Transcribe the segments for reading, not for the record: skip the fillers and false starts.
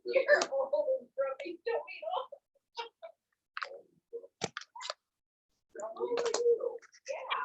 You're old, grumpy tomato. How old are you? Yeah.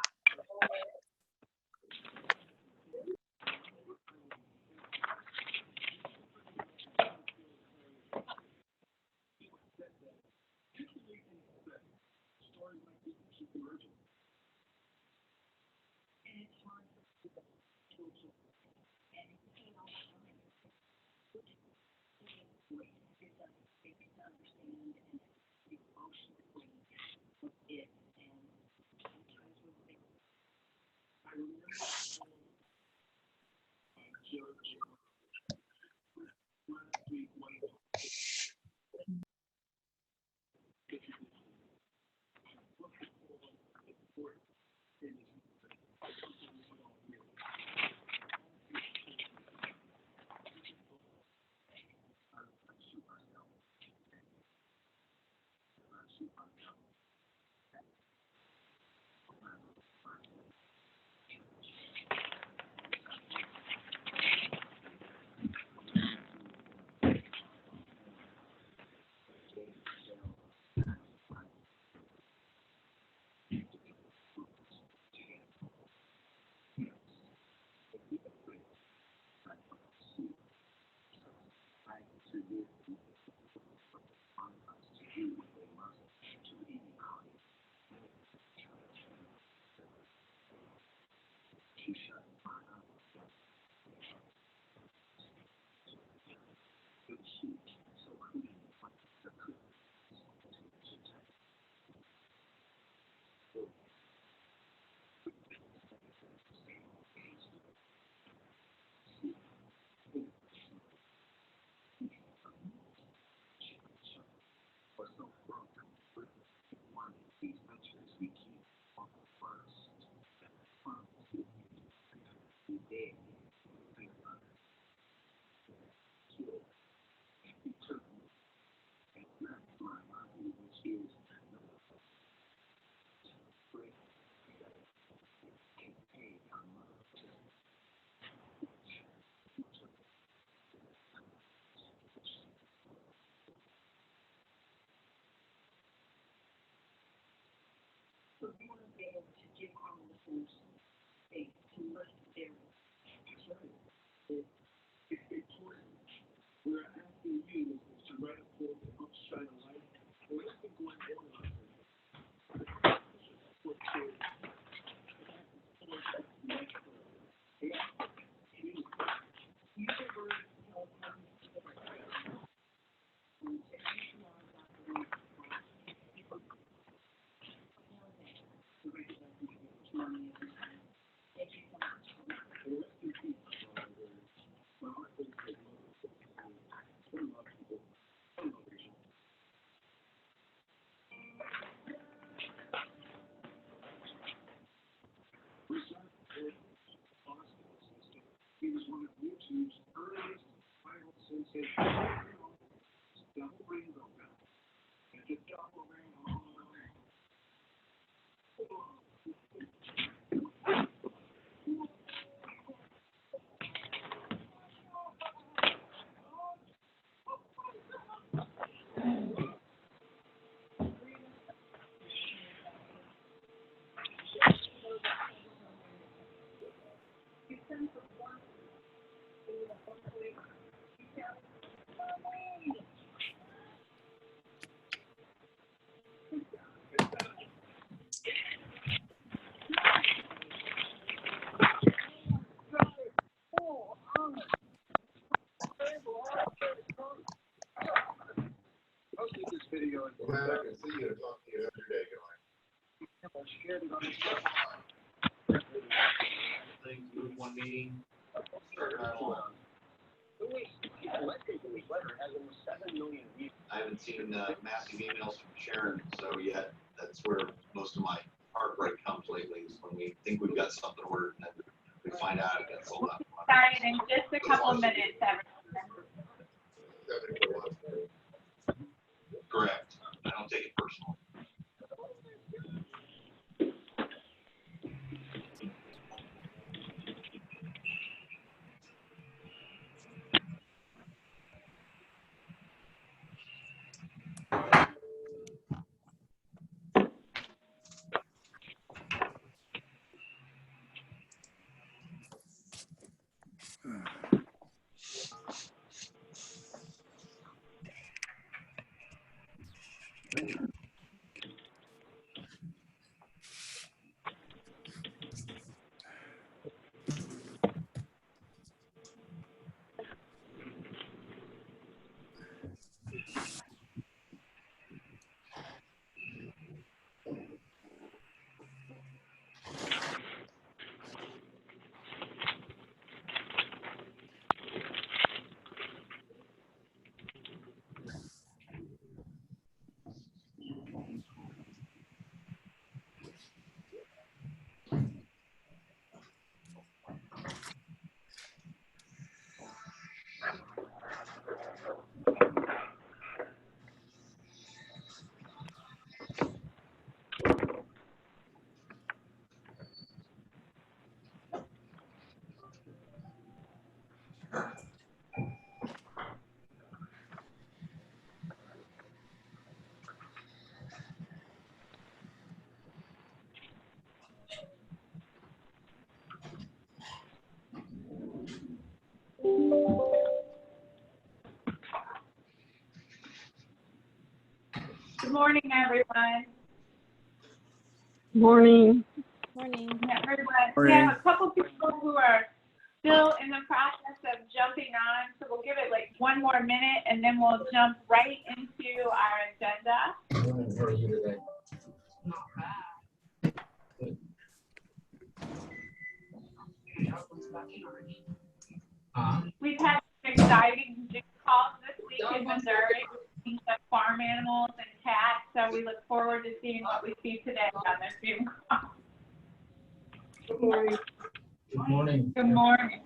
Video and I can see you and talk to you every day going. Things move one meeting. I haven't seen massive emails from Sharon, so yet that's where most of my heartbreak comes lately is when we think we've got something ordered and then we find out it got sold out. Started in just a couple of minutes, everyone. Correct. I don't take it personal. morning, everyone. Morning. Morning. Everyone. We have a couple people who are still in the process of jumping on, so we'll give it like one more minute and then we'll jump right into our agenda. How are you today? We've had some exciting Zoom calls this week in Missouri. We've seen some farm animals and cats, so we look forward to seeing what we see today on the Zoom call. Good morning. Good morning. Good morning.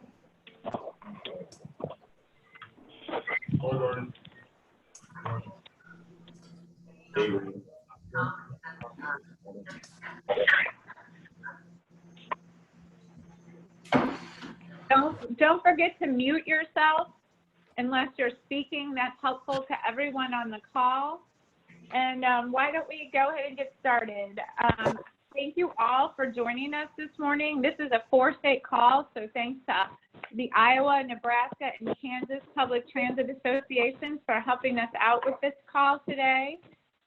Don't forget to mute yourself unless you're speaking. That's helpful to everyone on the call. And why don't we go ahead and get started? Thank you all for joining us this morning. This is a 4-state call, so thanks to the Iowa, Nebraska, and Kansas Public Transit Associations for helping us out with this call today.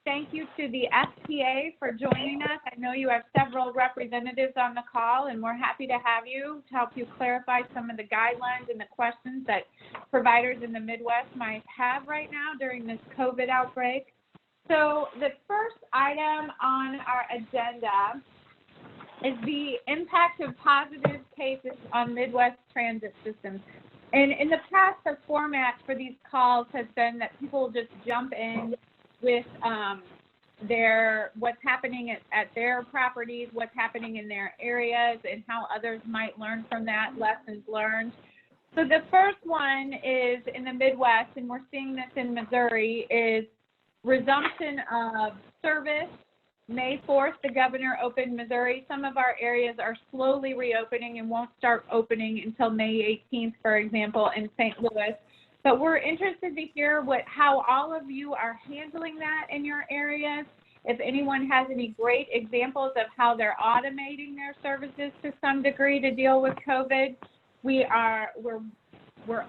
Thank you to the STA for joining us. I know you have several representatives on the call, and we're happy to have you to help you clarify some of the guidelines and the questions that providers in the Midwest might have right now during this COVID outbreak. So the first item on our agenda is the impact of positive cases on Midwest transit systems. And in the past, the format for these calls has been that people just jump in with what's happening at their properties, what's happening in their areas, and how others might learn from that, lessons learned. So the first one is in the Midwest, and we're seeing this in Missouri, is resumption of service. May 4th, the governor opened Missouri. Some of our areas are slowly reopening and won't start opening until May 18th, for example, in St. Louis. But we're interested to hear how all of you are handling that in your areas. If anyone has any great examples of how they're automating their services to some degree to deal with COVID, we're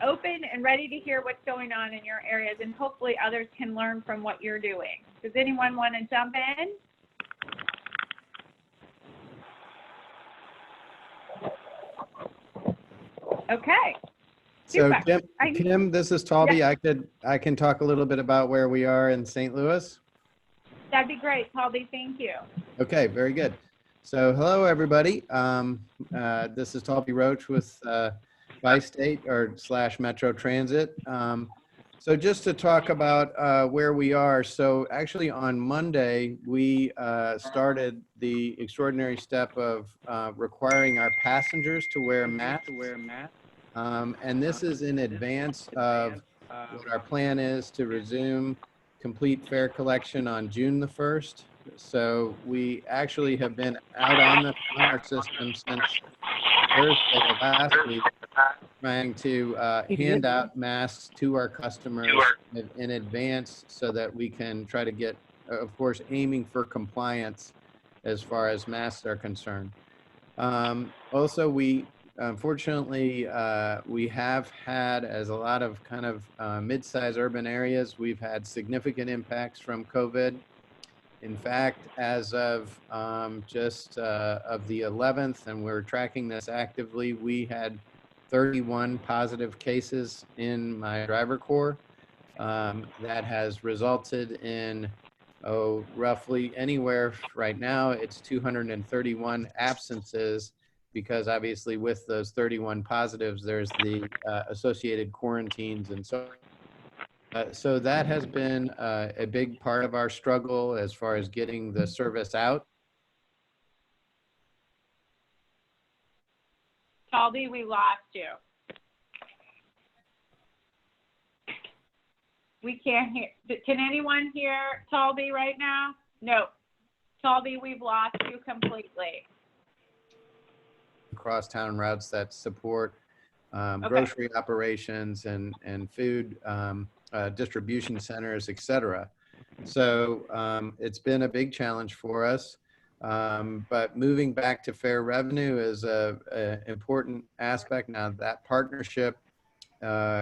open and ready to hear what's going on in your areas, and hopefully others can learn from what you're doing. Does anyone want to jump in? Okay. So Super. Kim, this is Talby. I can talk a little bit about where we are in St. Louis. That'd be great, Talby. Thank you. Okay, very good. So hello, everybody. This is Talby Roach with Bi-State / Metro Transit. So just to talk about where we are. So actually on Monday, we started the extraordinary step of requiring our passengers to wear masks. And this is in advance of what our plan is to resume complete fare collection on June the 1st. So we actually have been out on our system since Thursday of last week, trying to hand out masks to our customers in advance so that we can try to get, of course, aiming for compliance as far as masks are concerned. Also, unfortunately, we have had, as a lot of kind of mid-sized urban areas, we've had significant impacts from COVID. In fact, as of just of the 11th, and we're tracking this actively, we had 31 positive cases in my driver corps. That has resulted in, roughly anywhere right now, it's 231 absences, because obviously with those 31 positives, there's the associated quarantines and so on. So that has been a big part of our struggle as far as getting the service out. Talby, we lost you. We can't hear. Can anyone hear Talby right now? No. Talby, we've lost you completely. Cross-town routes that support Okay. grocery operations and food distribution centers, et cetera. So it's been a big challenge for us. But moving back to fair revenue is a important aspect. Now that partnership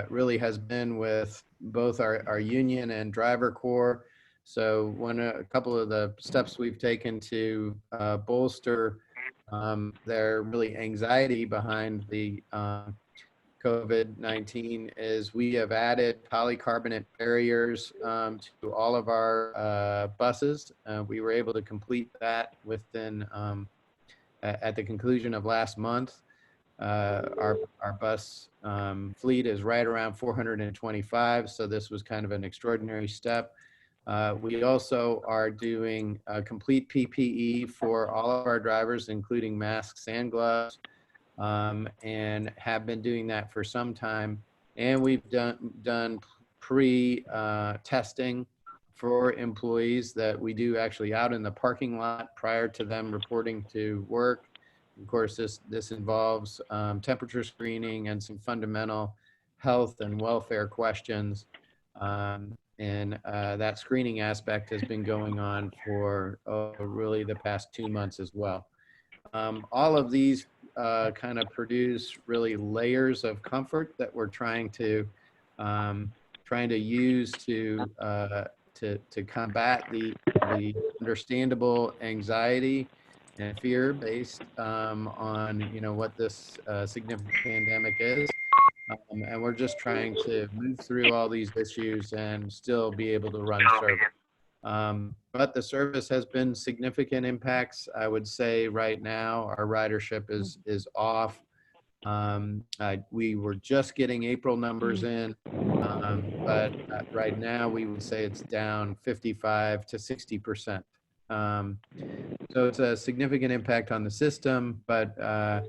really has been with both our union and driver corps. So a couple of the steps we've taken to bolster their really anxiety behind the COVID-19 is we have added polycarbonate barriers to all of our buses. We were able to complete that within at the conclusion of last month. Our bus fleet is right around 425, so this was kind of an extraordinary step. We also are doing complete PPE for all of our drivers, including masks and gloves, and have been doing that for some time. And we've done pre-testing for employees that we do actually out in the parking lot prior to them reporting to work. Of course, this involves temperature screening and some fundamental health and welfare questions. And that screening aspect has been going on for really the past 2 months as well. All of these kind of produce really layers of comfort that we're trying to use to combat the understandable anxiety and fear based on what this significant pandemic is. And we're just trying to move through all these issues and still be able to run service. But the service has been significant impacts. I would say right now our ridership is off. We were just getting April numbers in, but right now we would say it's down 55 to 60%. So it's a significant impact on the system, but I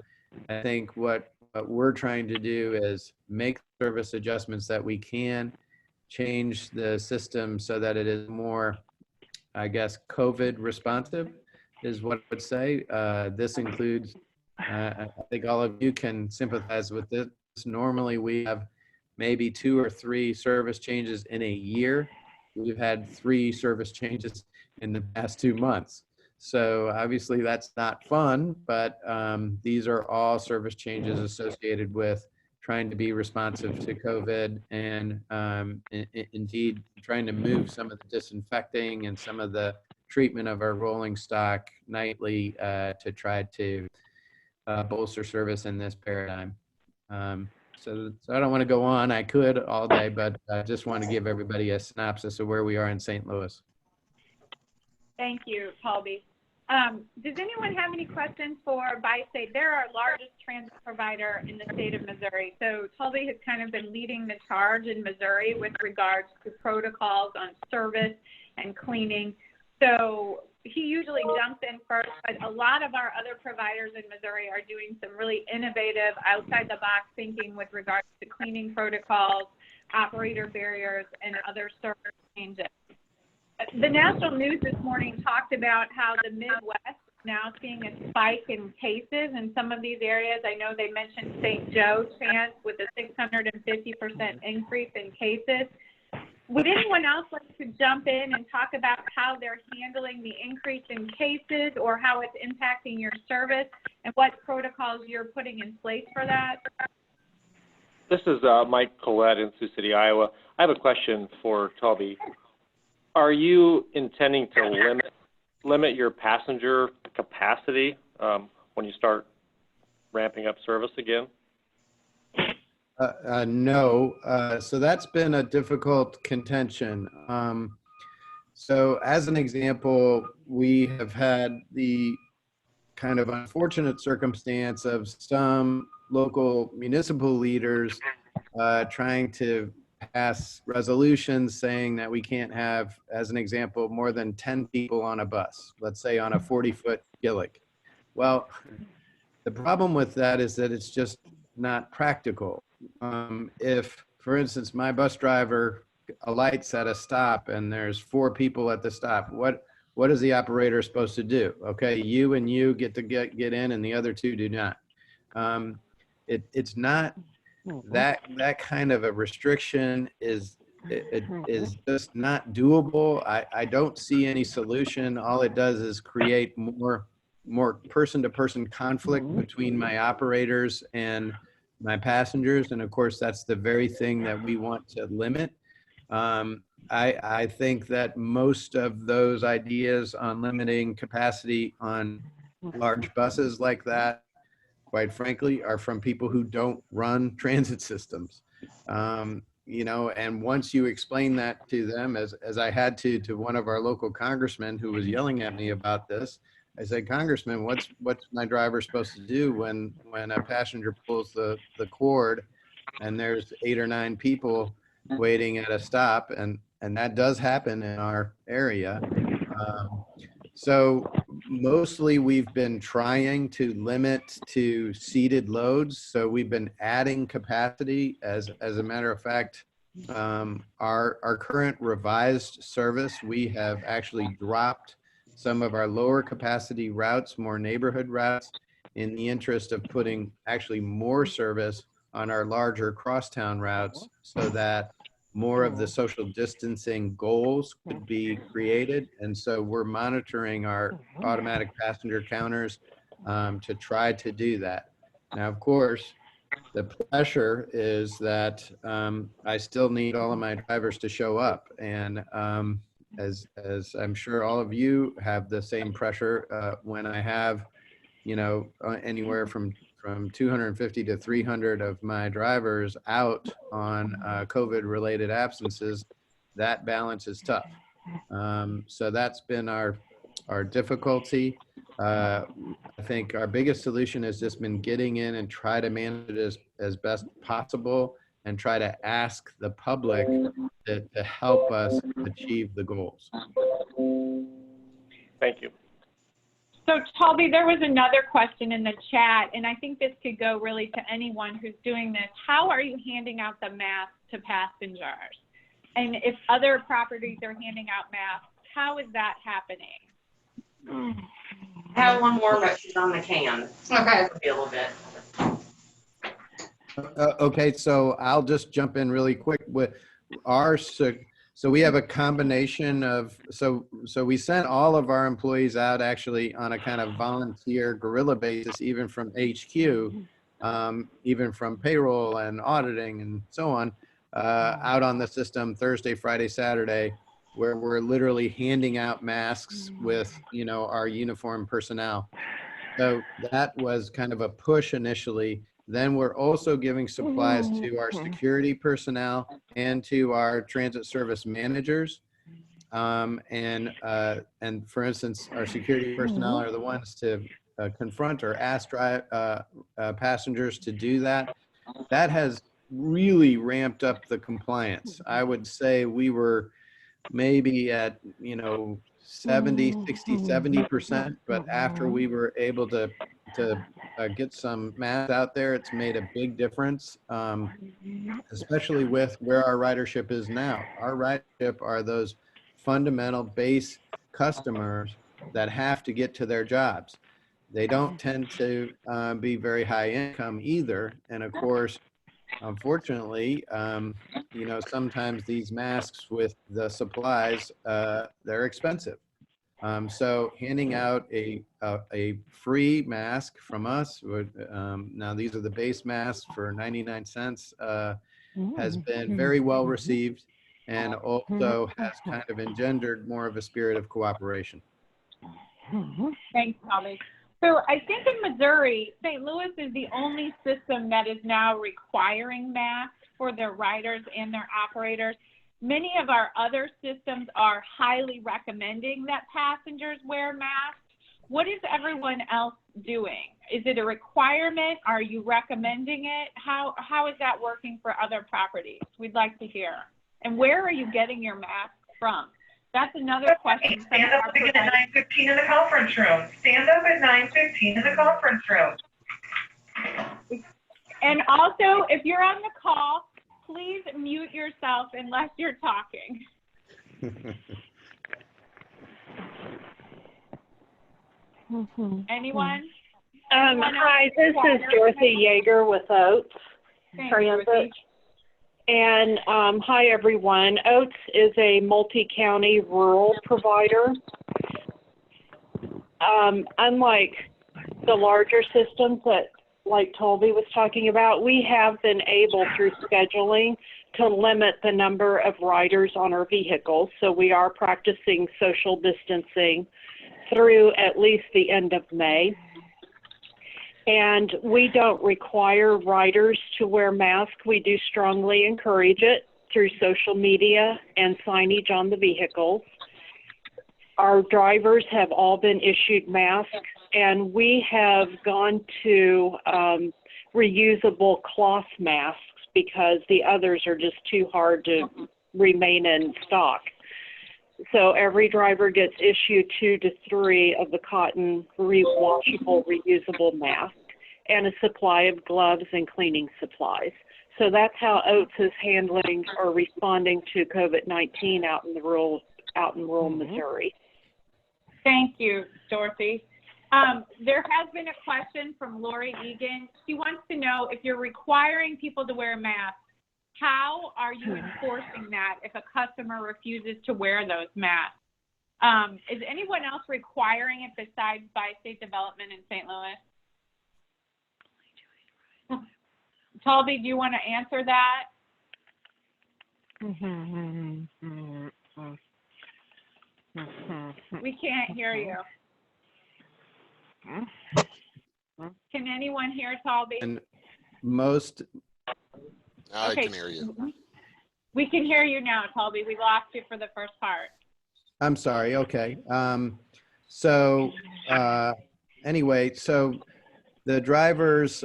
think what we're trying to do is make service adjustments that we can, change the system so that it is more, I guess, COVID responsive is what I would say. This includes, I think all of you can sympathize with this. Normally we have maybe 2 or 3 service changes in a year. We've had 3 service changes in the past 2 months. So obviously that's not fun, but these are all service changes associated with trying to be responsive to COVID and indeed trying to move some of the disinfecting and some of the treatment of our rolling stock nightly to try to bolster service in this paradigm. So I don't want to go on. I could all day, but I just want to give everybody a synopsis of where we are in St. Louis. Thank you, Colby. Does anyone have any questions for Bi-State? They're our largest transit provider in the state of Missouri. So Colby has kind of been leading the charge in Missouri with regards to protocols on service and cleaning. So he usually jumps in first, but a lot of our other providers in Missouri are doing some really innovative, outside the box thinking with regards to cleaning protocols, operator barriers, and other service changes. The national news this morning talked about how the Midwest is now seeing a spike in cases in some of these areas. I know they mentioned St. Joe chance with a 650% increase in cases. Would anyone else like to jump in and talk about how they're handling the increase in cases or how it's impacting your service and what protocols you're putting in place for that? This is Mike Collette in Sioux City, Iowa. I have a question for Toby. Are you intending to limit your passenger capacity when you start ramping up service again? No. So that's been a difficult contention. So as an example, we have had the kind of unfortunate circumstance of some local municipal leaders trying to pass resolutions saying that we can't have, as an example, more than 10 people on a bus, let's say on a 40-foot Gillick. Well, the problem with that is that it's just not practical. If, for instance, my bus driver alights at a stop and there's 4 people at the stop, what is the operator supposed to do? Okay, you and you get to get in and the other 2 do not. It's not that kind of a restriction is just not doable. I don't see any solution. All it does is create more person-to-person conflict between my operators and my passengers. And of course, that's the very thing that we want to limit. I think that most of those ideas on limiting capacity on large buses like that, quite frankly, are from people who don't run transit systems. You know, and once you explain that to them, as I had to one of our local congressmen who was yelling at me about this, I said, Congressman, what's my driver supposed to do when a passenger pulls the cord and there's 8 or 9 people waiting at a stop, and that does happen in our area. So mostly we've been trying to limit to seated loads. So we've been adding capacity. As a matter of fact, our current revised service, we have actually dropped some of our lower capacity routes, more neighborhood routes, in the interest of putting actually more service on our larger crosstown routes so that more of the social distancing goals could be created. And so we're monitoring our automatic passenger counters to try to do that. Now, of course, the pressure is that I still need all of my drivers to show up. And as I'm sure all of you have the same pressure when I have, you know, anywhere from 250 to 300 of my drivers out on COVID-related absences, that balance is tough. So that's been our difficulty. I think our biggest solution has just been getting in and try to manage it as best possible and try to ask the public to help us achieve the goals. Thank you. So Toby, there was another question in the chat, and I think this could go really to anyone who's doing this. How are you handing out the masks to passengers? And if other properties are handing out masks, how is that happening? Have one more, but she's on the can. Okay. Be a little bit. Okay, so I'll just jump in really quick with our. So we have a combination of, so we sent all of our employees out actually on a kind of volunteer guerrilla basis, even from HQ, even from payroll and auditing and so on, out on the system Thursday, Friday, Saturday, where we're literally handing out masks with, you know, our uniformed personnel. So that was kind of a push initially. Then we're also giving supplies to our security personnel and to our transit service managers. And for instance, our security personnel are the ones to confront or ask passengers to do that. That has really ramped up the compliance. I would say we were maybe at, you know, 70, 60, 70%, but after we were able to get some masks out there, it's made a big difference, especially with where our ridership is now. Our ridership are those fundamental base customers that have to get to their jobs. They don't tend to be very high income either. And of course, unfortunately, you know, sometimes these masks with the supplies, they're expensive. So handing out a free mask from us, now these are the base masks for 99 cents, has been very well received and also has kind of engendered more of a spirit of cooperation. Thanks, Tommy. So I think in Missouri, St. Louis is the only system that is now requiring masks for their riders and their operators. Many of our other systems are highly recommending that passengers wear masks. What is everyone else doing? Is it a requirement? Are you recommending it? How is that working for other properties? We'd like to hear. And where are you getting your masks from? That's another question. Stand up again at 9:15 in the conference room. Stand up at 9:15 in the conference room. And also, if you're on the call, please mute yourself unless you're talking. Anyone? Hi, this is Dorothy Yeager with Oates Transit. And hi, everyone. Oates is a multi-county rural provider. Unlike the larger systems that like Tolby was talking about, we have been able through scheduling to limit the number of riders on our vehicles. So we are practicing social distancing through at least the end of May. And we don't require riders to wear masks. We do strongly encourage it through social media and signage on the vehicles. Our drivers have all been issued masks, and we have gone to reusable cloth masks because the others are just too hard to remain in stock. So every driver gets issued 2 to 3 of the cotton washable reusable masks and a supply of gloves and cleaning supplies. So that's how Oates is handling or responding to COVID-19 out in rural Missouri. Thank you, Dorothy. There has been a question from Lori Egan. She wants to know if you're requiring people to wear masks, how are you enforcing that if a customer refuses to wear those masks? Is anyone else requiring it besides Bi-State Development in St. Louis? Tolby, do you want to answer that? We can't hear you. Can anyone hear Tolby? And most, Now Okay. I can hear you. We can hear you now, Tolby. We lost you for the first part. I'm sorry, okay. Anyway, so the drivers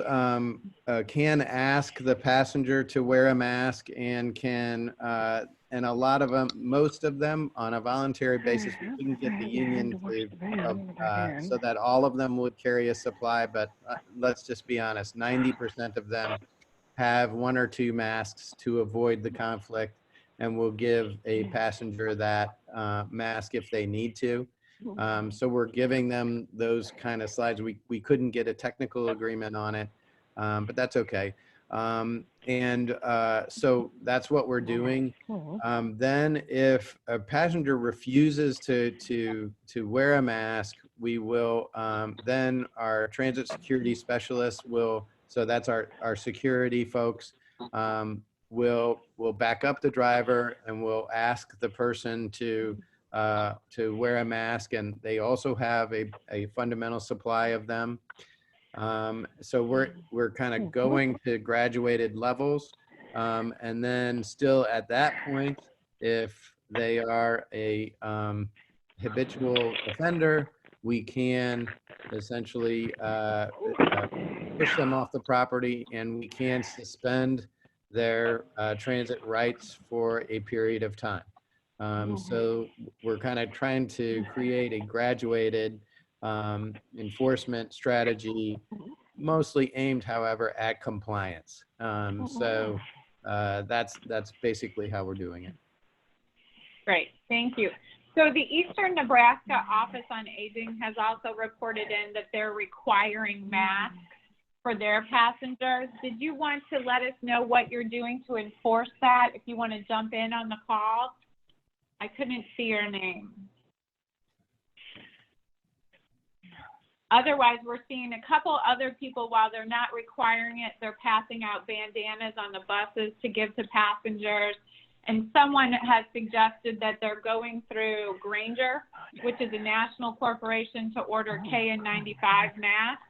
can ask the passenger to wear a mask and can, and a lot of them, most of them on a voluntary basis, we couldn't get the union to, so that all of them would carry a supply, but let's just be honest, 90% of them have 1 or 2 masks to avoid the conflict, and will give a passenger that mask if they need to. So we're giving them those kind of slides. We couldn't get a technical agreement on it, but that's okay. So that's what we're doing. Then if a passenger refuses to wear a mask, we will, then our transit security specialists will, so that's our security folks, will back up the driver and will ask the person to wear a mask, and they also have a fundamental supply of them. So we're kind of going to graduated levels, and then still at that point, if they are a habitual offender, we can essentially push them off the property, and we can suspend their transit rights for a period of time. So we're kind of trying to create a graduated enforcement strategy, mostly aimed, however, at compliance. So that's basically how we're doing it. Great, thank you. So the Eastern Nebraska Office on Aging has also reported in that they're requiring masks for their passengers. Did you want to let us know what you're doing to enforce that? If you want to jump in on the call. I couldn't see your name. Otherwise, we're seeing a couple other people, while they're not requiring it, they're passing out bandanas on the buses to give to passengers. And someone has suggested that they're going through Grainger, which is a national corporation, to order KN95 masks.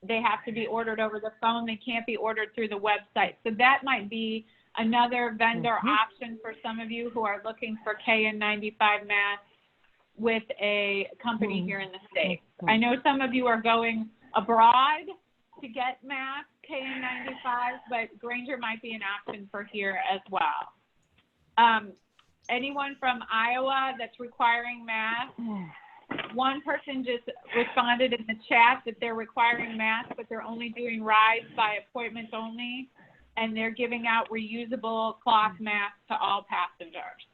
They have to be ordered over the phone. They can't be ordered through the website. So that might be another vendor option for some of you who are looking for KN95 masks with a company here in the States. I know some of you are going abroad to get masks, KN95, but Grainger might be an option for here as well. Anyone from Iowa that's requiring masks? One person just responded in the chat that they're requiring masks, but they're only doing rides by appointment only, and they're giving out reusable cloth masks to all passengers.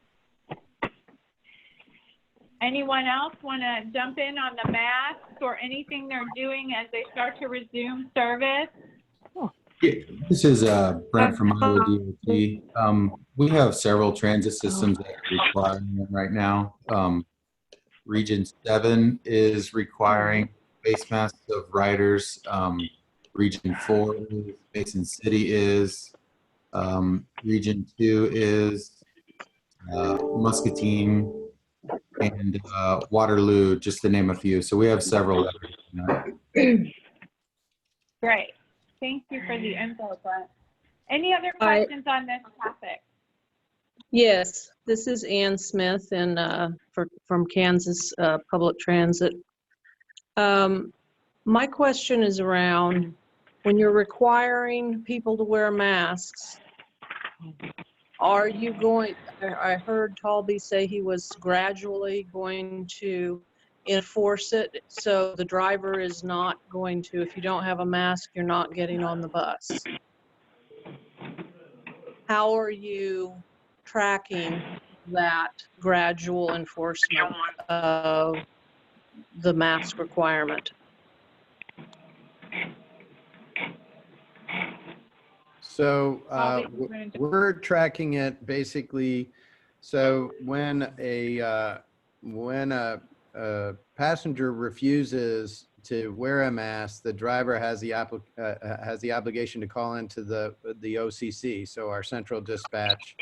Anyone else want to jump in on the masks or anything they're doing as they start to resume service? Yeah, this is Brent from Iowa DOT. We have several transit systems that are requiring them right now. Region 7 is requiring face masks of riders. Region 4 is, Mason City is, Region 2 is, Muscatine, and Waterloo, just to name a few. So we have several. Great. Thank you for the info, Brent. Any other questions on this topic? Yes, this is Ann Smith and from Kansas Public Transit. My question is around when you're requiring people to wear masks, are you going, I heard Talby say he was gradually going to enforce it, so the driver is not going to, if you don't have a mask, you're not getting on the bus. How are you tracking that gradual enforcement of the mask requirement? So we're tracking it basically. So when a passenger refuses to wear a mask, the driver has the obligation to call into the OCC, so our central dispatch,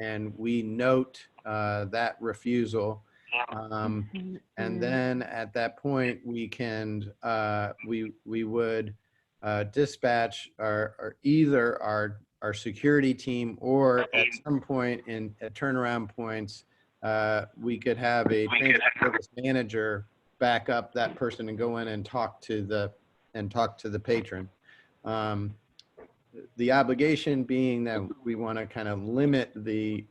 and we note that refusal. And then at that point, we can we would dispatch either our security team, or at some point at turnaround points, we could have a transit service manager back up that person and go in and talk to the patron. The obligation being that we want to kind of limit the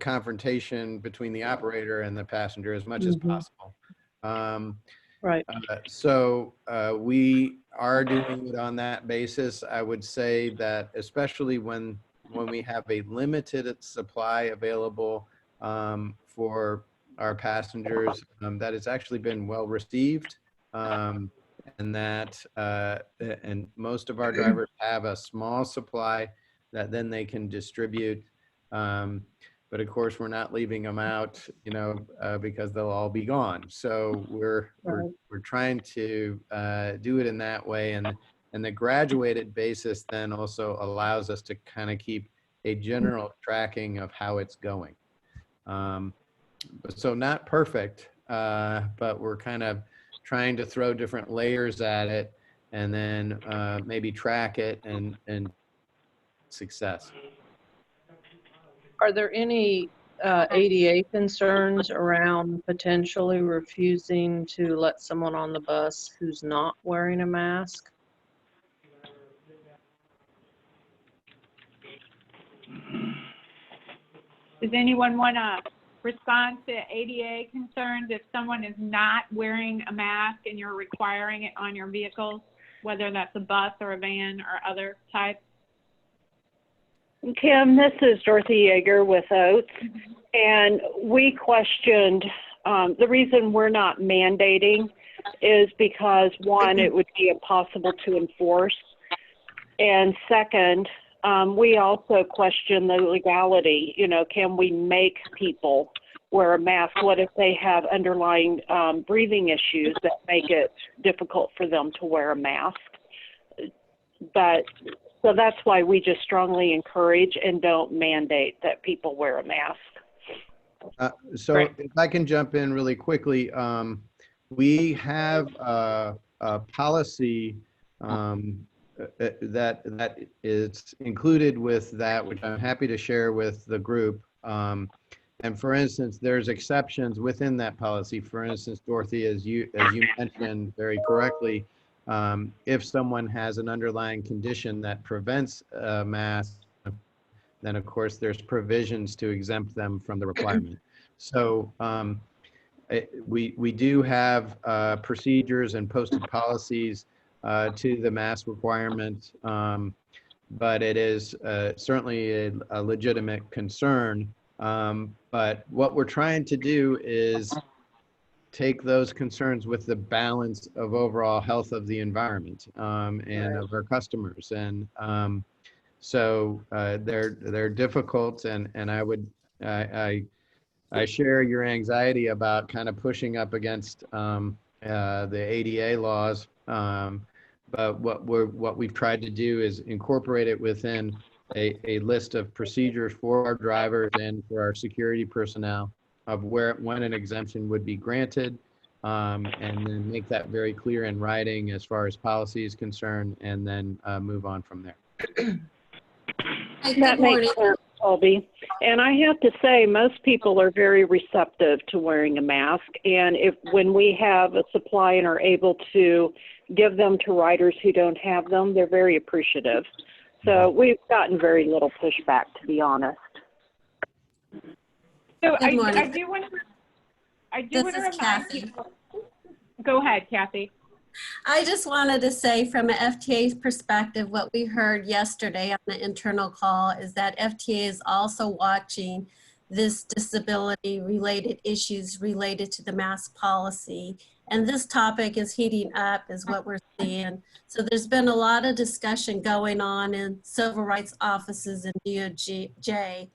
confrontation between the operator and the passenger as much as possible. Right. So we are doing it on that basis. I would say that especially when we have a limited supply available for our passengers, that it's actually been well received, and that and most of our drivers have a small supply that then they can distribute. But of course, we're not leaving them out, because they'll all be gone. So we're trying to do it in that way, and the graduated basis then also allows us to kind of keep a general tracking of how it's going. So not perfect, but we're kind of trying to throw different layers at it, and then maybe track it and success. Are there any ADA concerns around potentially refusing to let someone on the bus who's not wearing a mask? Does anyone want to respond to ADA concerns if someone is not wearing a mask and you're requiring it on your vehicles, whether that's a bus or a van or other type? Kim, this is Dorothy Yeager with Oates, and we questioned the reason we're not mandating is because, one, it would be impossible to enforce, and second, we also question the legality. Can we make people wear a mask? What if they have underlying breathing issues that make it difficult for them to wear a mask? So that's why we just strongly encourage and don't mandate that people wear a mask. So if I can jump in really quickly, we have a policy that is included with that, which I'm happy to share with the group. And for instance, there's exceptions within that policy. For instance, Dorothy, as you mentioned very correctly, if someone has an underlying condition that prevents a mask, then of course there's provisions to exempt them from the requirement. So we do have procedures and posted policies to the mask requirement, but it is certainly a legitimate concern. But what we're trying to do is take those concerns with the balance of overall health of the environment and of our customers. And so they're difficult, and I share your anxiety about kind of pushing up against the ADA laws. but what we've tried to do is incorporate it within a list of procedures for our drivers and for our security personnel of when an exemption would be granted, and then make that very clear in writing as far as policy is concerned, and then move on from there. That makes sense, Colby. And I have to say, most people are very receptive to wearing a mask. And when we have a supply and are able to give them to riders who don't have them, they're very appreciative. So we've gotten very little pushback, to be honest. So I do want to remind people. Go ahead, Kathy. I just wanted to say from an FTA perspective, what we heard yesterday on the internal call is that FTA is also watching this disability related issues related to the mask policy. And this topic is heating up is what we're seeing. So there's been a lot of discussion going on in civil rights offices and DOJ.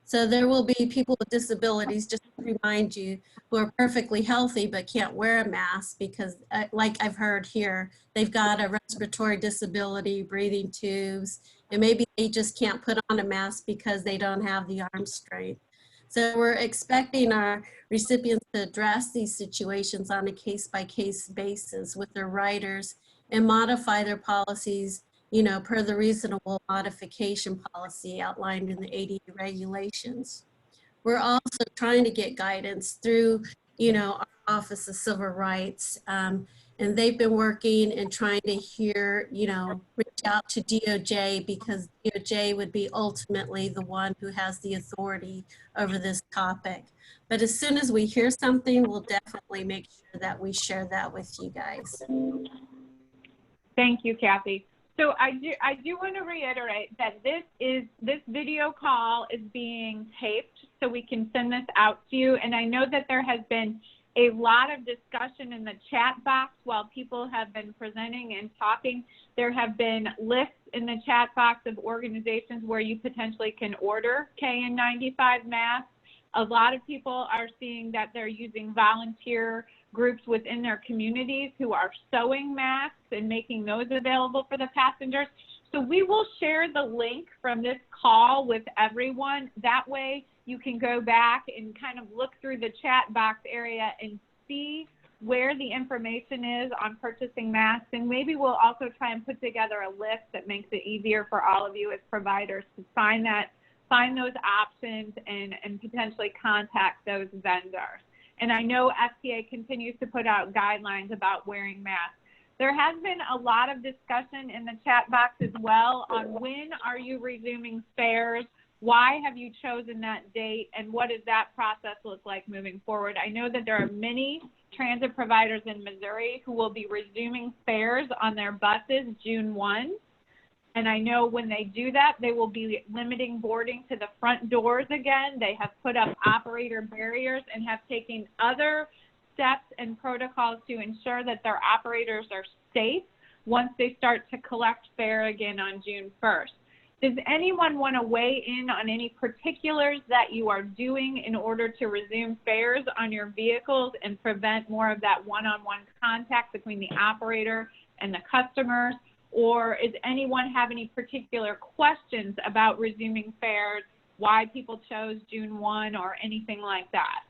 So there will be people with disabilities, just to remind you, who are perfectly healthy but can't wear a mask because, like I've heard here, they've got a respiratory disability, breathing tubes, and maybe they just can't put on a mask because they don't have the arm strength. So we're expecting our recipients to address these situations on a case-by-case basis with their riders and modify their policies, you know, per the reasonable modification policy outlined in the ADA regulations. We're also trying to get guidance through, you know, our Office of Civil Rights, and they've been working and trying to hear, you know, reach out to DOJ because DOJ would be ultimately the one who has the authority over this topic. But as soon as we hear something, we'll definitely make sure that we share that with you guys. Thank you, Kathy. So I do want to reiterate that this video call is being taped so we can send this out to you. And I know that there has been a lot of discussion in the chat box while people have been presenting and talking. There have been lists in the chat box of organizations where you potentially can order KN95 masks. A lot of people are seeing that they're using volunteer groups within their communities who are sewing masks and making those available for the passengers. So we will share the link from this call with everyone. That way you can go back and kind of look through the chat box area and see where the information is on purchasing masks. And maybe we'll also try and put together a list that makes it easier for all of you as providers to find those options and potentially contact those vendors. And I know FTA continues to put out guidelines about wearing masks. There has been a lot of discussion in the chat box as well on when are you resuming fares, why have you chosen that date, and what does that process look like moving forward? I know that there are many transit providers in Missouri who will be resuming fares on their buses June 1. And I know when they do that, they will be limiting boarding to the front doors again. They have put up operator barriers and have taken other steps and protocols to ensure that their operators are safe once they start to collect fare again on June 1st. Does anyone want to weigh in on any particulars that you are doing in order to resume fares on your vehicles and prevent more of that one-on-one contact between the operator and the customers? Or does anyone have any particular questions about resuming fares, why people chose June 1 or anything like that?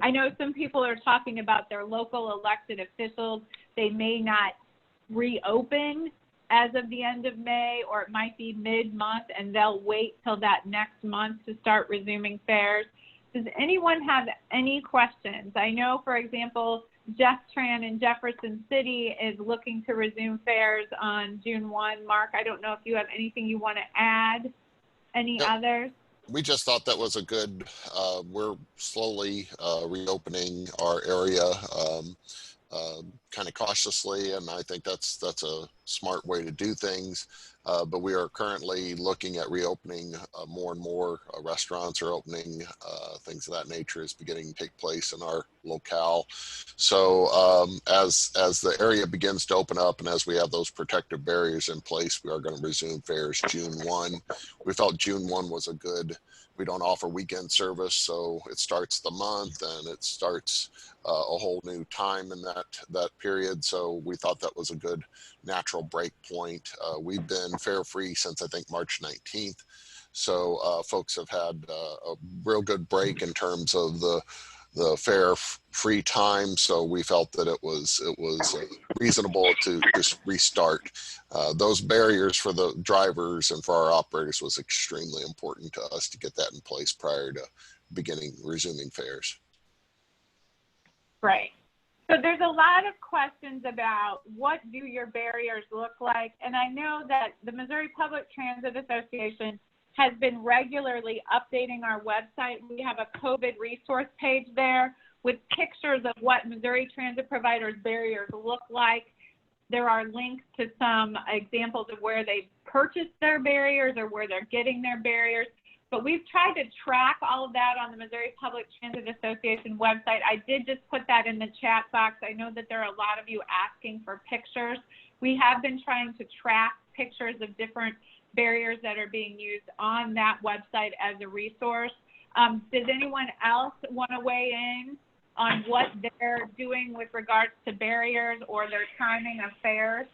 I know some people are talking about their local elected officials. They may not reopen as of the end of May, or it might be mid-month, and they'll wait till that next month to start resuming fares. Does anyone have any questions? I know, for example, Jeff Tran in Jefferson City is looking to resume fares on June 1. Mark, I don't know if you have anything you want to add. Any others? We just thought that was a good, we're slowly reopening our area kind of cautiously, and I think that's a smart way to do things. But we are currently looking at reopening more and more. Restaurants are opening, things of that nature is beginning to take place in our locale. So as the area begins to open up and as we have those protective barriers in place, we are going to resume fairs June 1. We felt June 1 was a good, we don't offer weekend service, so it starts the month and it starts a whole new time in that period. So we thought that was a good natural break point. We've been fair free since I think March 19th. So folks have had a real good break in terms of the fair free time. So we felt that it was reasonable to just restart. Those barriers for the drivers and for our operators was extremely important to us to get that in place prior to resuming fairs. Right. So there's a lot of questions about what do your barriers look like? And I know that the Missouri Public Transit Association has been regularly updating our website. We have a COVID resource page there with pictures of what Missouri transit providers' barriers look like. There are links to some examples of where they've purchased their barriers or where they're getting their barriers. But we've tried to track all of that on the Missouri Public Transit Association website. I did just put that in the chat box. I know that there are a lot of you asking for pictures. We have been trying to track pictures of different barriers that are being used on that website as a resource. Does anyone else want to weigh in on what they're doing with regards to barriers or their timing of fairs?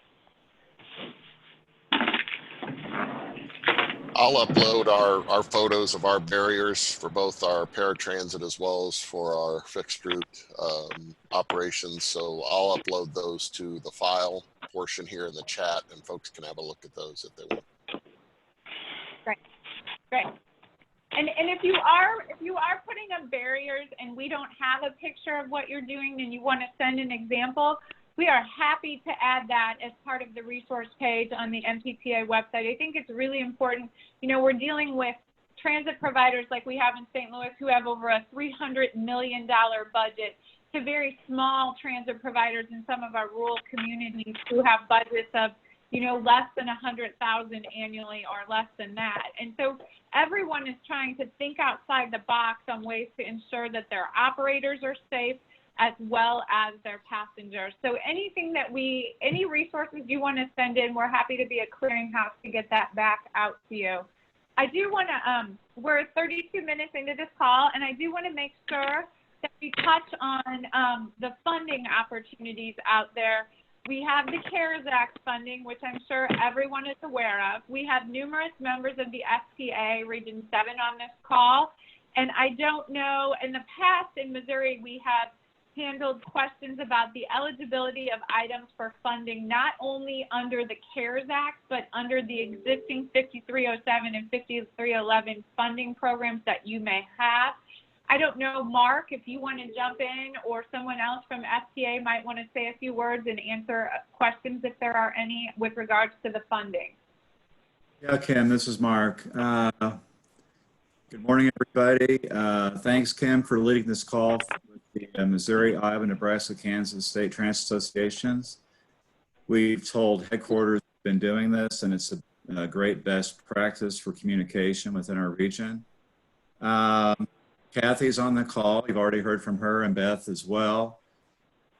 I'll upload our photos of our barriers for both our paratransit as well as for our fixed route operations. So I'll upload those to the file portion here in the chat, and folks can have a look at those if they want. Great. And if you are putting up barriers and we don't have a picture of what you're doing and you want to send an example, we are happy to add that as part of the resource page on the MPTA website. I think it's really important. You know, we're dealing with transit providers like we have in St. Louis who have over a $300 million budget to very small transit providers in some of our rural communities who have budgets of, you know, less than 100,000 annually or less than that. And so everyone is trying to think outside the box on ways to ensure that their operators are safe as well as their passengers. So anything that any resources you want to send in, we're happy to be a clearinghouse to get that back out to you. I do want to, we're 32 minutes into this call, and I do want to make sure that we touch on the funding opportunities out there. We have the CARES Act funding, which I'm sure everyone is aware of. We have numerous members of the FTA Region 7 on this call. And I don't know, in the past in Missouri, we have handled questions about the eligibility of items for funding, not only under the CARES Act, but under the existing 5307 and 5311 funding programs that you may have. I don't know, Mark, if you want to jump in, or someone else from FTA might want to say a few words and answer questions if there are any with regards to the funding. Yeah, Kim, this is Mark. Good morning, everybody. Thanks, Kim, for leading this call with the Missouri, Iowa, Nebraska, Kansas State Transit Associations. We've told headquarters we've been doing this, and it's a great best practice for communication within our region. Kathy's on the call. You've already heard from her, and Beth as well.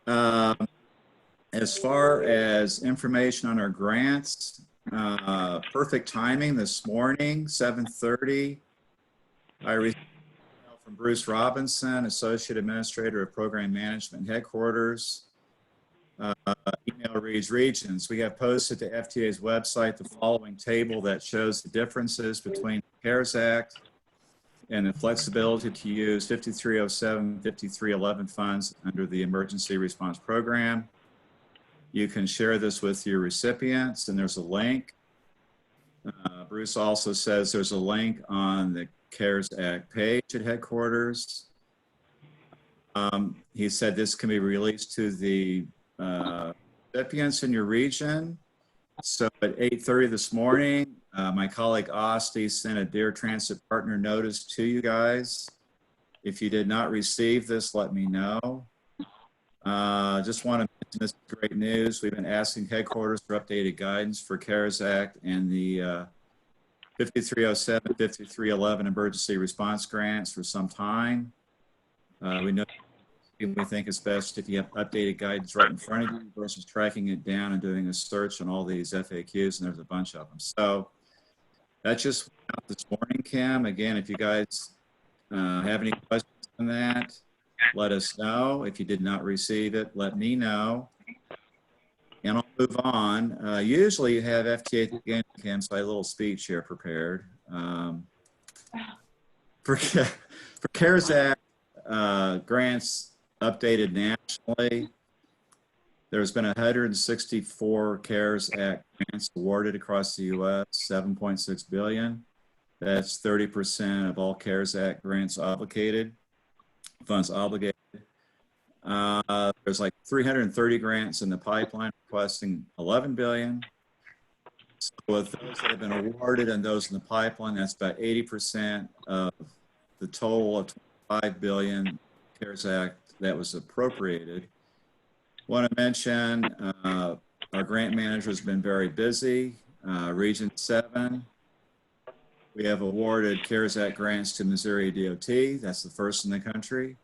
As far as information on our grants, perfect timing this morning, 7:30. I received an email from Bruce Robinson, Associate Administrator of Program Management Headquarters. Email reads, regions. We have posted to FTA's website the following table that shows the differences between the CARES Act and the flexibility to use 5307, 5311 funds under the Emergency Response Program. You can share this with your recipients, and there's a link. Bruce also says there's a link on the CARES Act page at headquarters. He said this can be released to the recipients in your region. So at 8:30 this morning, my colleague Osti sent a Dear Transit Partner notice to you guys. If you did not receive this, let me know. Just want to mentioned this is great news. We've been asking headquarters for updated guidance for CARES Act and the 5307, 5311 emergency response grants for some time. We know we think it's best if you have updated guidance right in front of you versus tracking it down and doing a search on all these FAQs, and there's a bunch of them. So that just went out this morning, Kim. Again, if you guys have any questions on that, let us know. If you did not receive it, let me know. And I'll move on. Usually you have FTA at the beginning, Kim, so I have a little speech here prepared. For CARES Act grants updated nationally, there's been 164 CARES Act grants awarded across the U.S., 7.6 billion. That's 30% of all CARES Act grants obligated, funds obligated. There's like 330 grants in the pipeline requesting 11 billion. So with those that have been awarded and those in the pipeline, that's about 80% of the total of 25 billion CARES Act that was appropriated. Want to mention our grant manager has been very busy. Region 7, we have awarded CARES Act grants to Missouri DOT. That's the first in the country.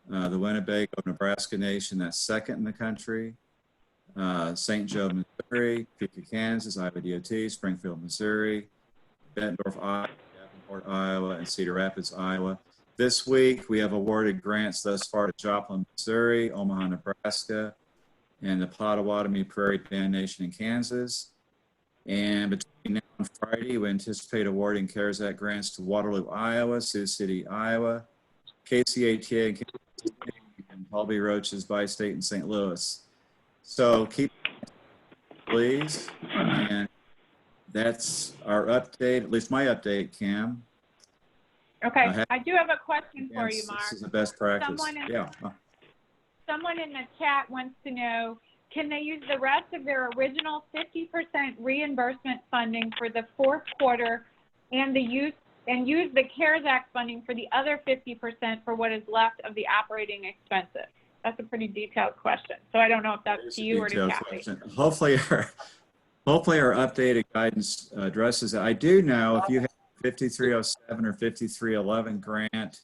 The Winnebago, Nebraska Nation, that's second in the country. St. Joe, Missouri, Topeka, Kansas, Iowa DOT, Springfield, Missouri, Bettendorf, Iowa, Davenport, Iowa, and Cedar Rapids, Iowa. This week, we have awarded grants thus far to Joplin, Missouri, Omaha, Nebraska, and the Potawatomi Prairie Band Nation in Kansas. And between now and Friday, we anticipate awarding CARES Act grants to Waterloo, Iowa, Sioux City, Iowa, KCATA, and Kansas City, and Paul B. Roach's Bi-State in St. Louis. So keep, please. And that's our update, at least my update, Cam. Okay, I do have a question for you, Mark. This is the best practice. Someone in the chat wants to know, can they use the rest of their original 50% reimbursement funding for the fourth quarter and use the CARES Act funding for the other 50% for what is left of the operating expenses? That's a pretty detailed question. So I don't know if that's to you or to Kathy. Hopefully our updated guidance addresses it. I do know if you have 5307 or 5311 grant,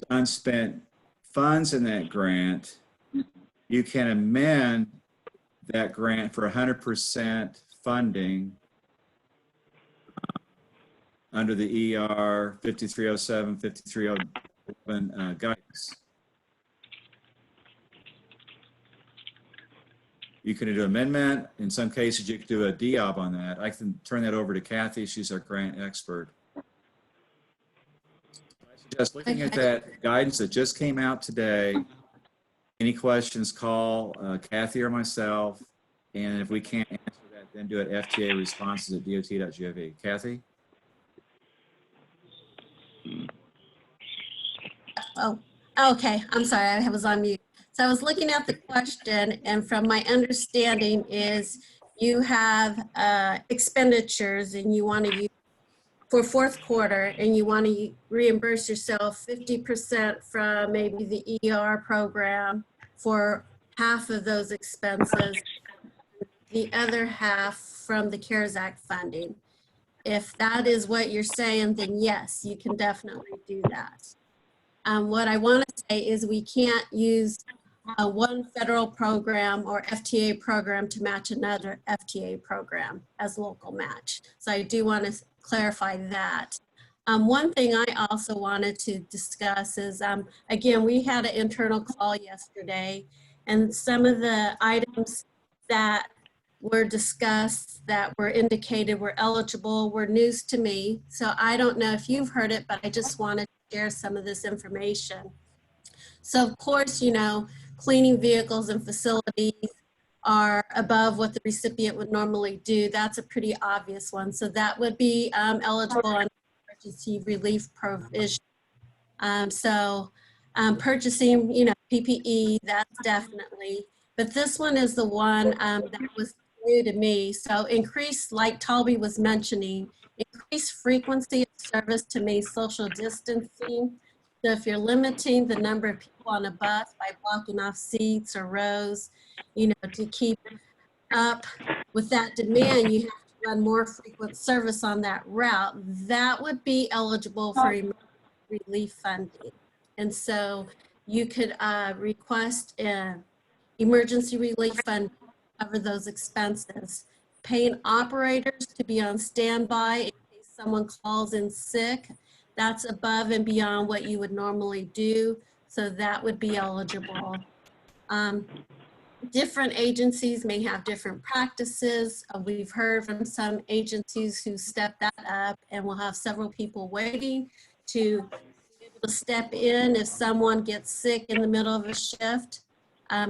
unspent funds in that grant, you can amend that grant for 100% funding under the ER 5307, 5311 guidance. You can do an amendment. In some cases, you can do a DIOB on that. I can turn that over to Kathy. She's our grant expert. Just looking at that guidance that just came out today, any questions, call Kathy or myself. And if we can't answer that, then do it FTA responses at dot.gov. Kathy? Oh, okay. I'm sorry. I was on mute. So I was looking at the question, and from my understanding is you have expenditures and you want to use for fourth quarter, and you want to reimburse yourself 50% from maybe the ER program for half of those expenses, the other half from the CARES Act funding. If that is what you're saying, then yes, you can definitely do that. What I want to say is we can't use one federal program or FTA program to match another FTA program as local match. So I do want to clarify that. One thing I also wanted to discuss is, again, we had an internal call yesterday, and some of the items that were discussed that were indicated were eligible were news to me. So I don't know if you've heard it, but I just wanted to share some of this information. So of course, you know, cleaning vehicles and facilities are above what the recipient would normally do. That's a pretty obvious one. So that would be eligible on emergency relief provision. Purchasing, you know, PPE, that's definitely, but this one is the one that was new to me. So increase, like Talby was mentioning, increased frequency of service to me, social distancing, So if you're limiting the number of people on a bus by blocking off seats or rows, you know, to keep up with that demand, you have to run more frequent service on that route. That would be eligible for emergency relief funding. And so you could request emergency relief fund to cover those expenses. Paying operators to be on standby in case someone calls in sick, that's above and beyond what you would normally do. So that would be eligible. Different agencies may have different practices. We've heard from some agencies who step that up, and we'll have several people waiting to be able to step in if someone gets sick in the middle of a shift.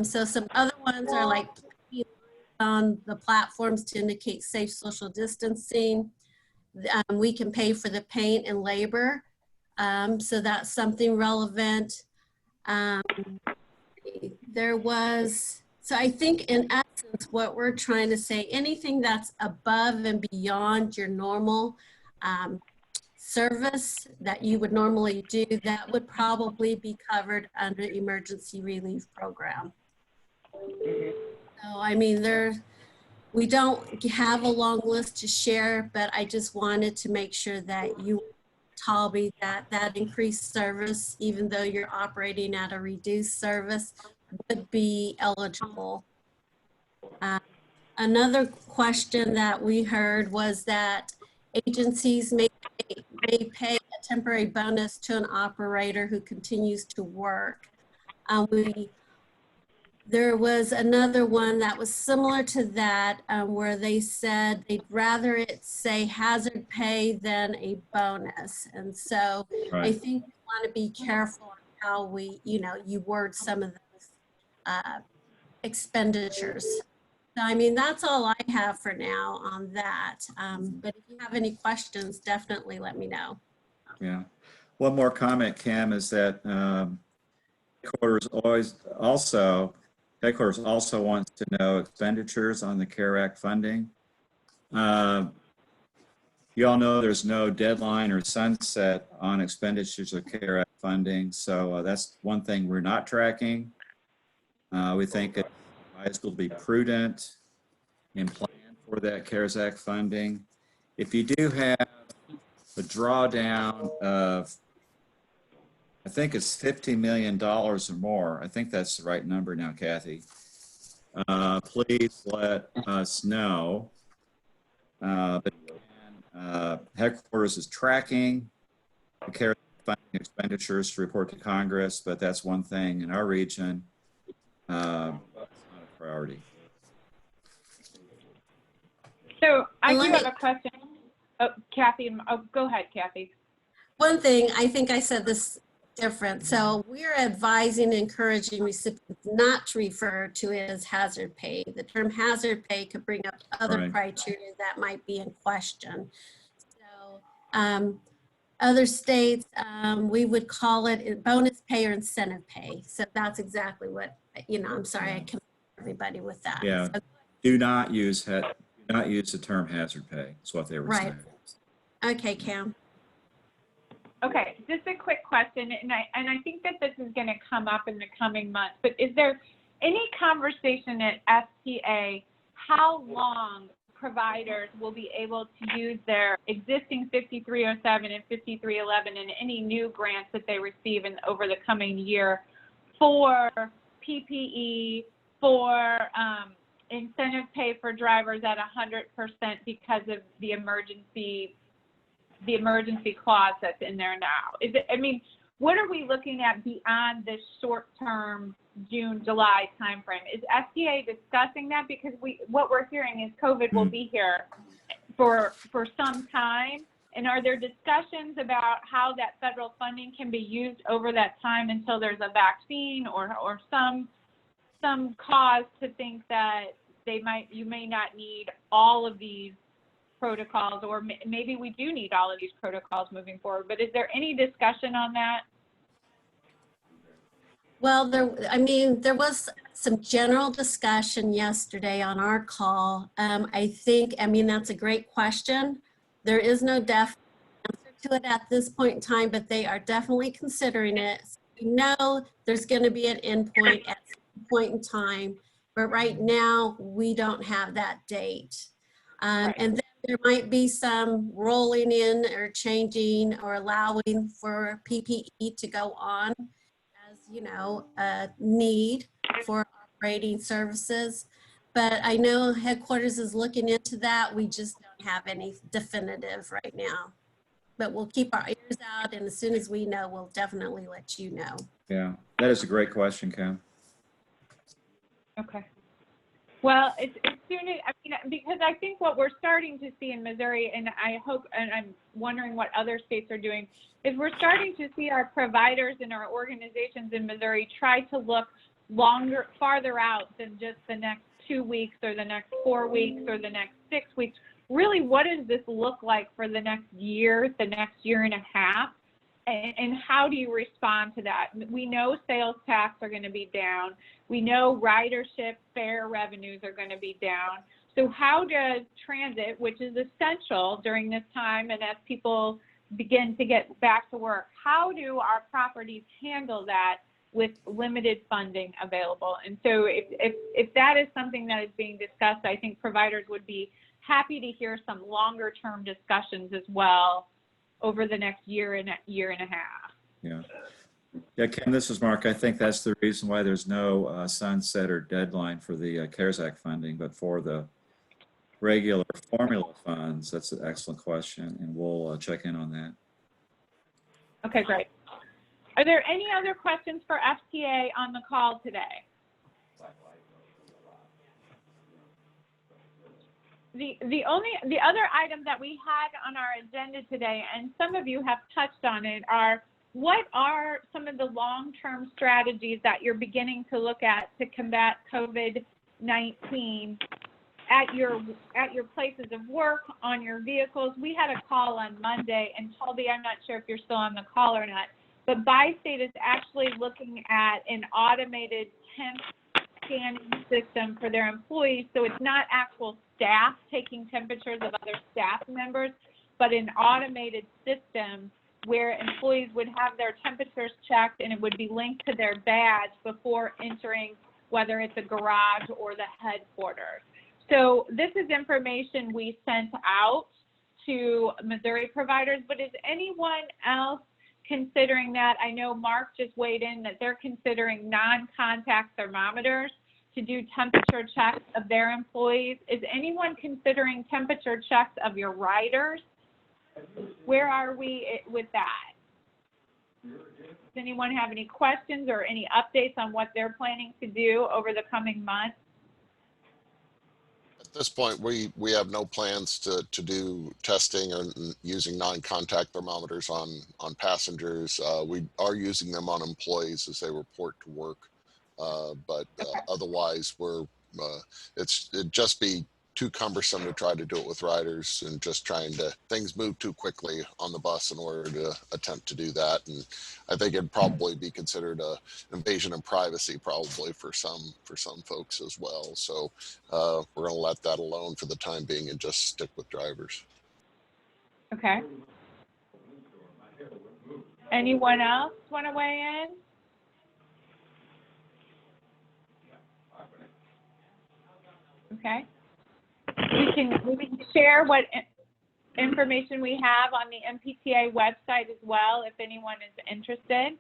So some other ones are like on the platforms to indicate safe social distancing. We can pay for the paint and labor. So that's something relevant. So I think in essence, what we're trying to say, anything that's above and beyond your normal service that you would normally do, that would probably be covered under emergency relief program. So, I mean, we don't have a long list to share, but I just wanted to make sure that you, Talby, that increased service, even though you're operating at a reduced service, would be eligible. Another question that we heard was that agencies may pay a temporary bonus to an operator who continues to work. There was another one that was similar to that where they said they'd rather it say hazard pay than a bonus. And so Right. I think we want to be careful on how you word some of those expenditures. So, I mean, that's all I have for now on that. But if you have any questions, definitely let me know. Yeah. One more comment, Kim, is that headquarters also wants to know expenditures on the CARE Act funding. You all know there's no deadline or sunset on expenditures of CARE Act funding. So that's one thing we're not tracking. We think it's advisable to be prudent and plan for that CARES Act funding. If you do have a drawdown of, I think it's $50 million or more. I think that's the right number now, Kathy. Please let us know. But headquarters is tracking the CARES funding expenditures to report to Congress, but that's one thing in our region. It's not a priority. So I do have a question. Oh, Kathy, go ahead, Kathy. One thing, I think I said this different. So we're advising and encouraging recipients not to refer to it as hazard pay. The term hazard pay could bring up other criteria that might be in question. So other states, we would call it bonus pay or incentive pay. So that's exactly what, I'm sorry, I confused everybody with that. Yeah, so, do not use the term hazard pay. That's what they were saying. Okay, Cam. Okay, just a quick question, and I think that this is going to come up in the coming months, but is there any conversation at FTA how long providers will be able to use their existing 5307 and 5311 and any new grants that they receive over the coming year for PPE, for incentive pay for drivers at 100% because of the emergency clause that's in there now? What are we looking at beyond this short-term June, July timeframe? Is FDA discussing that? Because what we're hearing is COVID will be here for some time. And are there discussions about how that federal funding can be used over that time until there's a vaccine or some cause to think that you may not need all of these protocols, or maybe we do need all of these protocols moving forward, but is there any discussion on that? Well, there was some general discussion yesterday on our call. That's a great question. There is no definite answer to it at this point in time, but they are definitely considering it. We know there's going to be an endpoint at some point in time, but right now we don't have that date. And then there might be some rolling in or changing or allowing for PPE to go on as, you know, a need for operating services. But I know headquarters is looking into that. We just don't have any definitive right now. But we'll keep our ears out, and as soon as we know, we'll definitely let you know. Yeah, that is a great question, Kim. Okay. Well, as soon as, I mean, because I think what we're starting to see in Missouri, and I hope, and I'm wondering what other states are doing, is we're starting to see our providers and our organizations in Missouri try to look farther out than just the next 2 weeks or the next 4 weeks or the next 6 weeks. Really, what does this look like for the next year, the next year and a half? And how do you respond to that? We know sales tax are going to be down. We know ridership fare revenues are going to be down. So how does transit, which is essential during this time and as people begin to get back to work, how do our properties handle that with limited funding available? And so if that is something that is being discussed, I think providers would be happy to hear some longer term discussions as well over the next year and a half. Yeah. Yeah, Kim, this is Mark. I think that's the reason why there's no sunset or deadline for the CARES Act funding, but for the regular formula funds, that's an excellent question, and we'll check in on that. Okay, great. Are there any other questions for FTA on the call today? The other item that we had on our agenda today, and some of you have touched on it, are what are some of the long-term strategies that you're beginning to look at to combat COVID-19 at your places of work, on your vehicles? We had a call on Monday, and Toby, I'm not sure if you're still on the call or not, but Bi-State is actually looking at an automated temp scanning system for their employees. So it's not actual staff taking temperatures of other staff members, but an automated system where employees would have their temperatures checked and it would be linked to their badge before entering, whether it's a garage or the headquarters. So this is information we sent out to Missouri providers, but is anyone else considering that? I know Mark just weighed in that they're considering non-contact thermometers to do temperature checks of their employees. Is anyone considering temperature checks of your riders? Where are we with that? Does anyone have any questions or any updates on what they're planning to do over the coming months? At this point, we have no plans to do testing or using non-contact thermometers on passengers. We are using them on employees as they report to work. But otherwise, it'd just be too cumbersome to try to do it with riders, and just things move too quickly on the bus in order to attempt to do that. And I think it'd probably be considered an invasion of privacy, probably for some folks as well. So we're going to let that alone for the time being and just stick with drivers. Okay. Anyone else want to weigh in? Okay. We can share what information we have on the MPTA website as well if anyone is interested.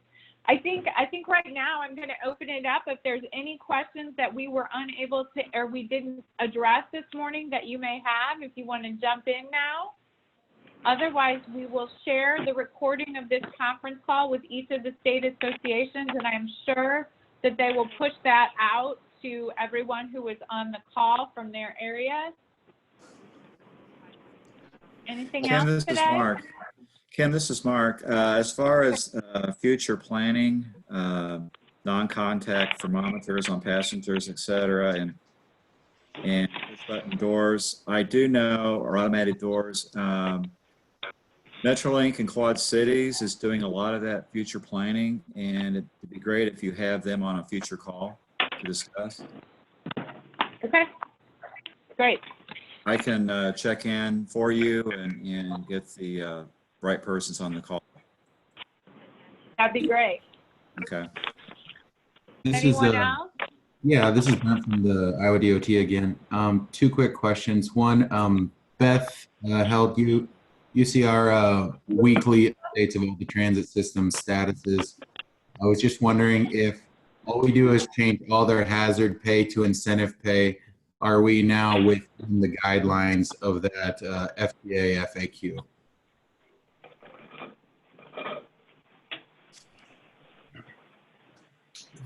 I think right now I'm going to open it up if there's any questions that we were unable to or we didn't address this morning that you may have, if you want to jump in now. Otherwise, we will share the recording of this conference call with each of the state associations, and I'm sure that they will push that out to everyone who was on the call from their areas. Anything else today? Kim, this is Mark. As far as future planning, non-contact thermometers on passengers, et cetera, and push-button doors, I do know, or automated doors, Metrolink in Quad Cities is doing a lot of that future planning, and it'd be great if you have them on a future call to discuss. Okay, great. I can check in for you and get the right person's on the call. That'd be great. Okay. Anyone else? Yeah, this is Brent from the Iowa DOT again. Two quick questions. One, Beth held UCR weekly updates of all the transit system statuses. I was just wondering if all we do is change all their hazard pay to incentive pay. Are we now within the guidelines of that FTA FAQ?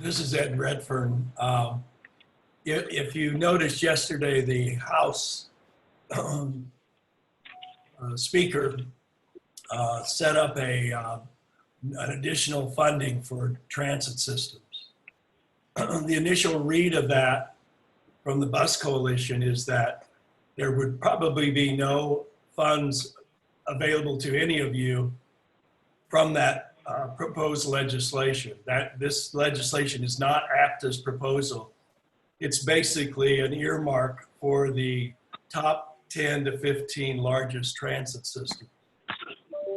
This is Ed Redfern. If you noticed yesterday, the House Speaker set up an additional funding for transit systems. The initial read of that from the Bus Coalition is that there would probably be no funds available to any of you from that proposed legislation. That this legislation is not ACTA's proposal. It's basically an earmark for the top 10 to 15 largest transit systems.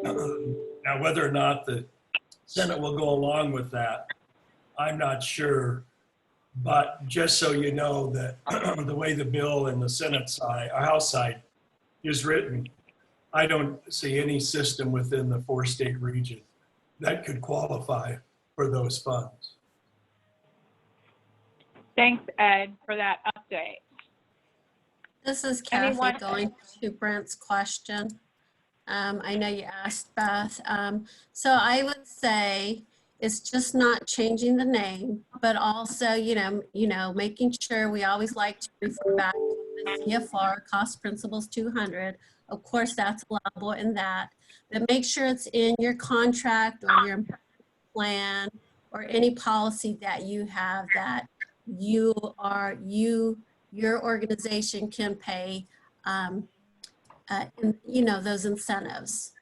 Now, whether or not the Senate will go along with that, I'm not sure. But just so you know that the way the bill in the Senate side, or House side, is written, I don't see any system within the 4-state region that could qualify for those funds. Thanks, Ed, for that update. This is Kathy going to Brent's question. I know you asked Beth. So I would say it's just not changing the name, but also, you know, making sure we always like to refer back to the CFR cost principles 200. Of course, that's allowable in that, but make sure it's in your contract or your plan or any policy that you have that your organization can pay, you know, those incentives.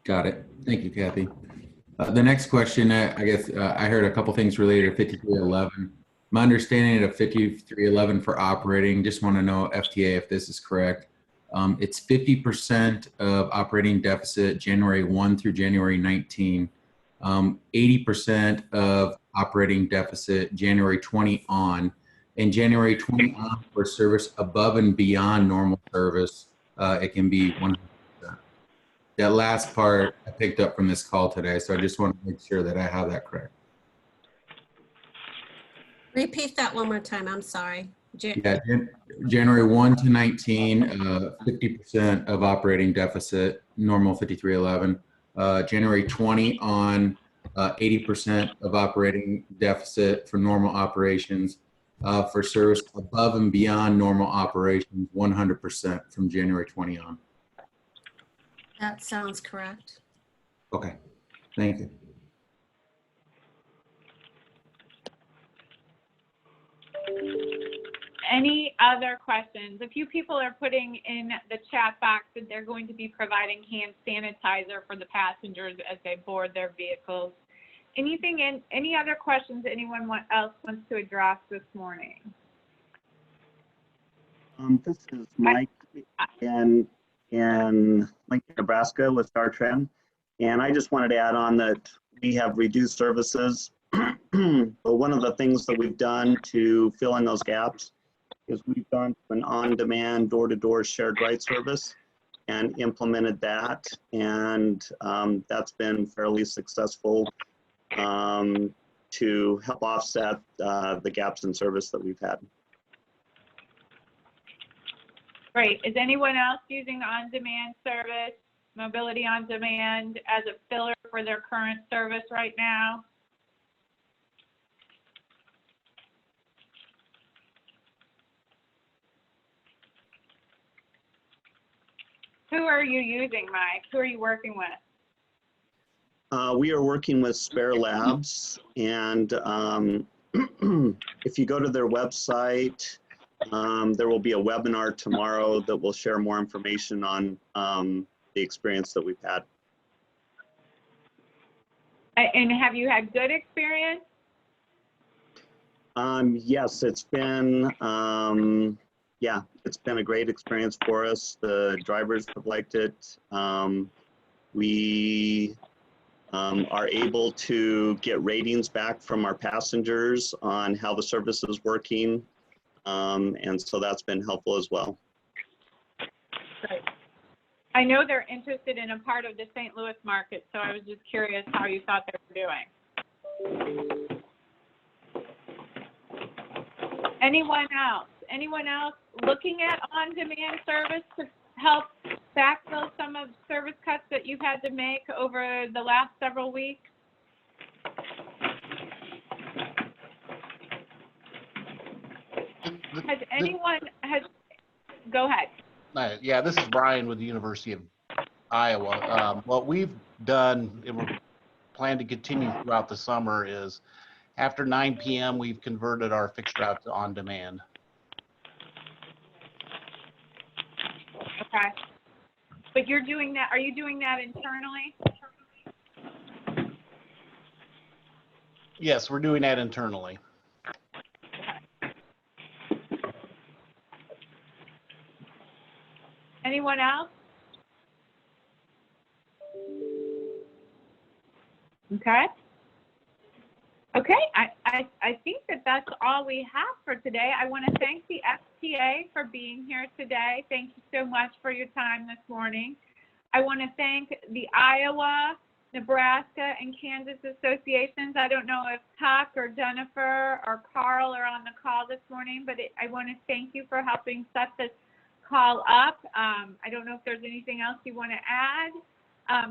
Got it. Thank you, Kathy. The next question, I guess I heard a couple things related to 5311. My understanding of 5311 for operating, just want to know, FTA, if this is correct. It's 50% of operating deficit January 1 through January 19, 80% of operating deficit January 20 on, and January 20 on for service above and beyond normal service, it can be 100%. That last part I picked up from this call today, so I just want to make sure that I have that correct. Repeat that one more time, I'm sorry. Yeah, January 1 to 19, 50% of operating deficit, normal 5311. January 20 on, 80% of operating deficit for normal operations. For service above and beyond normal operations, 100% from January 20 on. That sounds correct. Okay, thank you. Any other questions? A few people are putting in the chat box that they're going to be providing hand sanitizer for the passengers as they board their vehicles. Any other questions anyone else wants to address this morning? This is Mike in Lincoln, Nebraska with StarTran. And I just wanted to add on that we have reduced services. But one of the things that we've done to fill in those gaps is we've gone to an on-demand door-to-door shared ride service and implemented that. And that's been fairly successful to help offset the gaps in service that we've had. Great. Is anyone else using on-demand service, Mobility on Demand, as a filler for their current service right now? Who are you using, Mike? Who are you working with? We are working with Spare Labs, and if you go to their website, there will be a webinar tomorrow that will share more information on the experience that we've had. And have you had good experience? Yes, it's been yeah, it's been a great experience for us. The drivers have liked it. We are able to get ratings back from our passengers on how the service is working. And so that's been helpful as well. Great. I know they're interested in a part of the St. Louis market, so I was just curious how you thought they were doing. Anyone else? Anyone else looking at on-demand service to help backfill some of service cuts that you've had to make over the last several weeks? Go ahead. Yeah, this is Brian with the University of Iowa. What we've done, and we plan to continue throughout the summer, is after 9 p.m. we've converted our fixed route to on-demand. Okay. But you're doing that, are you doing that internally? Yes, we're doing that internally. Anyone else? Okay. Okay, I think that that's all we have for today. I want to thank the FTA for being here today. Thank you so much for your time this morning. I want to thank the Iowa, Nebraska, and Kansas associations. I don't know if Tuck or Jennifer or Carl are on the call this morning, but I want to thank you for helping set this call up. I don't know if there's anything else you want to add,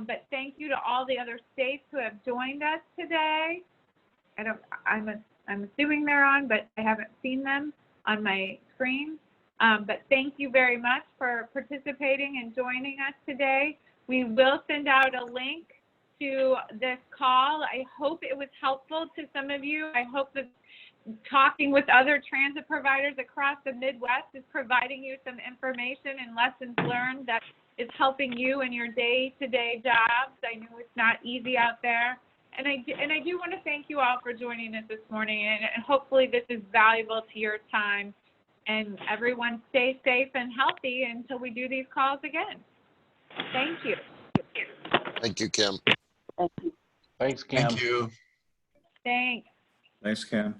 but thank you to all the other states who have joined us today. I'm assuming they're on, but I haven't seen them on my screen. But thank you very much for participating and joining us today. We will send out a link to this call. I hope it was helpful to some of you. I hope that talking with other transit providers across the Midwest is providing you some information and lessons learned that is helping you in your day-to-day jobs. I know it's not easy out there. And I do want to thank you all for joining us this morning, and hopefully this is valuable to your time. And everyone stay safe and healthy until we do these calls again. Thank you. Thank you, Kim. Thanks, Kim. Thank you. Thanks. Thanks, Kim.